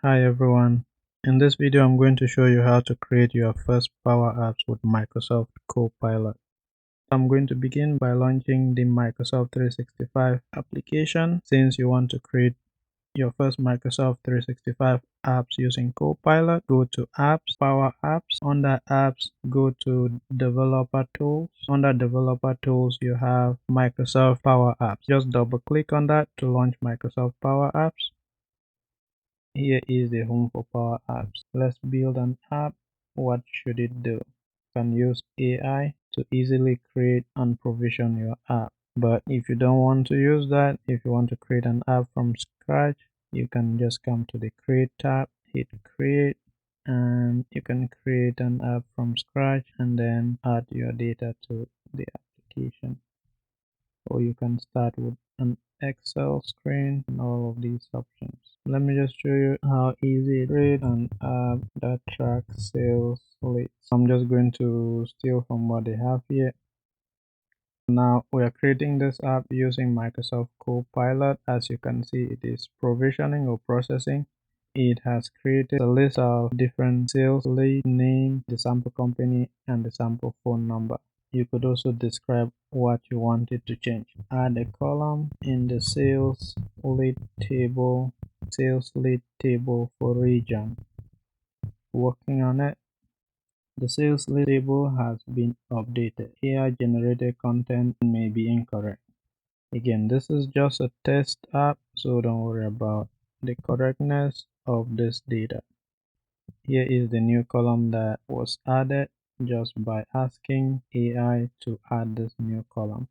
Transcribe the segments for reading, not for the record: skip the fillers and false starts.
Hi everyone. In this video I'm going to show you how to create your first Power Apps with Microsoft Copilot. I'm going to begin by launching the Microsoft 365 application. Since you want to create your first Microsoft 365 apps using Copilot, go to Apps, Power Apps. Under Apps, go to Developer Tools. Under Developer Tools, you have Microsoft Power Apps. Just double click on that to launch Microsoft Power Apps. Here is the home for Power Apps. Let's build an app. What should it do? You can use AI to easily create and provision your app. But if you don't want to use that, if you want to create an app from scratch, you can just come to the Create tab, hit Create, and you can create an app from scratch and then add your data to the application. Or you can start with an Excel screen and all of these options. Let me just show you how easy it is to create an app that tracks sales leads. I'm just going to steal from what they have here. Now we are creating this app using Microsoft Copilot. As you can see, it is provisioning or processing. It has created a list of different sales lead name, the sample company, and the sample phone number. You could also describe what you wanted to change. Add a column in the sales lead table for region. Working on it. The sales lead table has been updated. AI generated content may be incorrect. Again, this is just a test app, so don't worry about the correctness of this data. Here is the new column that was added just by asking AI to add this new column.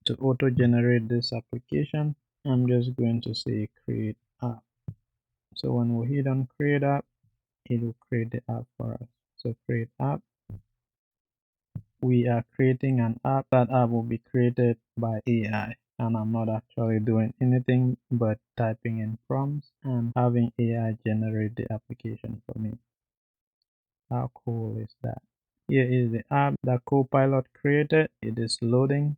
To auto-generate this application, I'm just going to say create app. So when we hit on create app, it will create the app for us. So create app. We are creating an app. That app will be created by AI, and I'm not actually doing anything but typing in prompts and having AI generate the application for me. How cool is that? Here is the app that Copilot created. It is loading.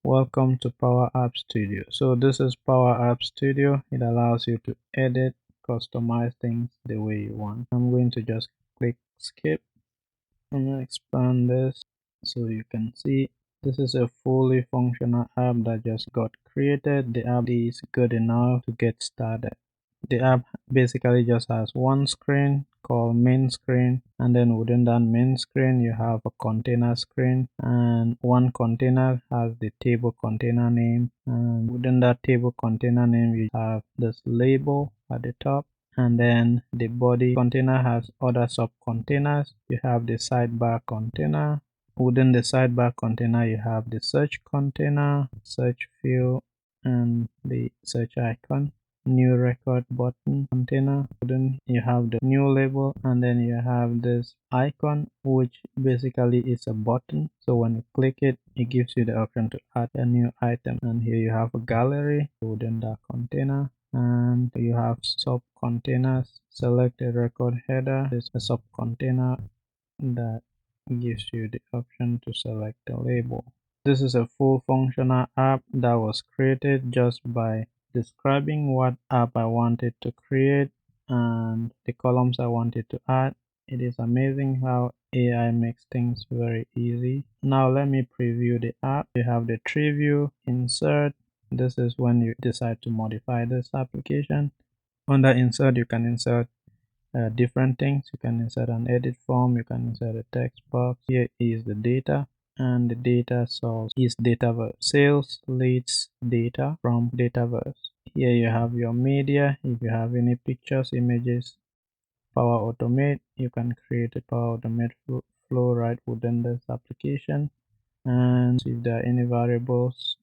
Welcome to PowerApp Studio. So this is PowerApp Studio. It allows you to edit, customize things the way you want. I'm going to just click skip. I'm going to expand this so you can see this is a fully functional app that just got created. The app is good enough to get started. The app basically just has one screen called main screen, and then within that main screen you have a container screen, and one container has the table container name, and within that table container name you have this label at the top, and then the body container has other sub containers. You have the sidebar container. Within the sidebar container you have the search container, search field, and the search icon, new record button container. Then you have the new label, and then you have this icon, which basically is a button. So when you click it, it gives you the option to add a new item. And here you have a gallery within that container, and you have sub containers. Select a record header. There's a sub container that gives you the option to select the label. This is a full functional app that was created just by describing what app I wanted to create and the columns I wanted to add. It is amazing how AI makes things very easy. Now let me preview the app. You have the tree view, insert. This is when you decide to modify this application. Under insert, you can insert different things. You can insert an edit form, you can insert a text box. Here is the data, and the data source is Dataverse. Sales leads data from Dataverse. Here you have your media. If you have any pictures, images, Power Automate, you can create a Power Automate flow right within this application. And if there are any variables,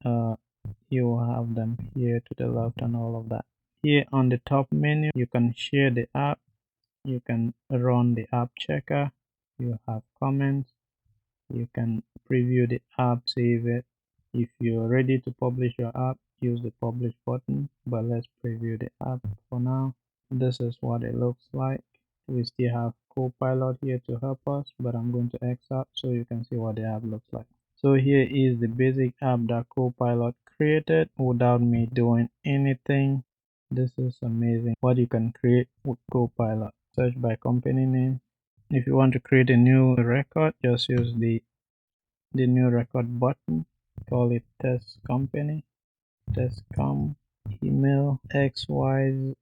you will have them here to the left and all of that. Here on the top menu, you can share the app, you can run the app checker, you have comments, you can preview the app, save it. If you're ready to publish your app, use the publish button, but let's preview the app for now. This is what it looks like. We still have Copilot here to help us, but I'm going to X out so you can see what the app looks like. So here is the basic app that Copilot created without me doing anything. This is amazing what you can create with Copilot. Search by company name. If you want to create a new record, just use the new record button. Call it test company, test com, email xyz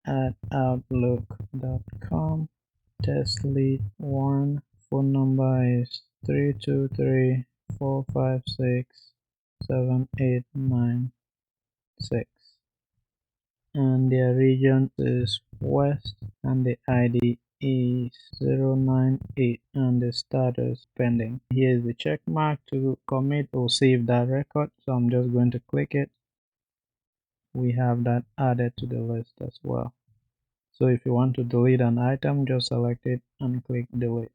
at outlook.com, test lead 1, phone number is 323-456-7896, and their region is west, and the ID is 098, and the status pending. Here is the check mark to commit or save that record, so I'm just going to click it. We have that added to the list as well. So if you want to delete an item, just select it and click delete.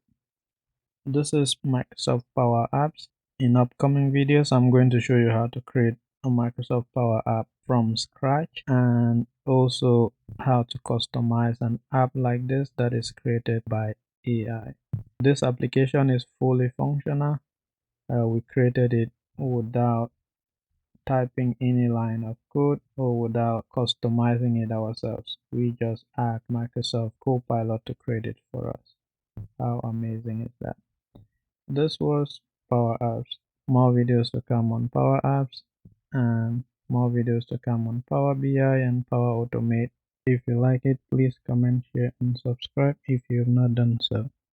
This is Microsoft Power Apps. In upcoming videos, I'm going to show you how to create a Microsoft Power App from scratch, and also how to customize an app like this that is created by AI. This application is fully functional. We created it without typing any line of code or without customizing it ourselves. We just asked Microsoft Copilot to create it for us. How amazing is that? This was Power Apps. More videos to come on Power Apps, and more videos to come on Power BI and Power Automate. If you like it, please comment, share, and subscribe if you have not done so.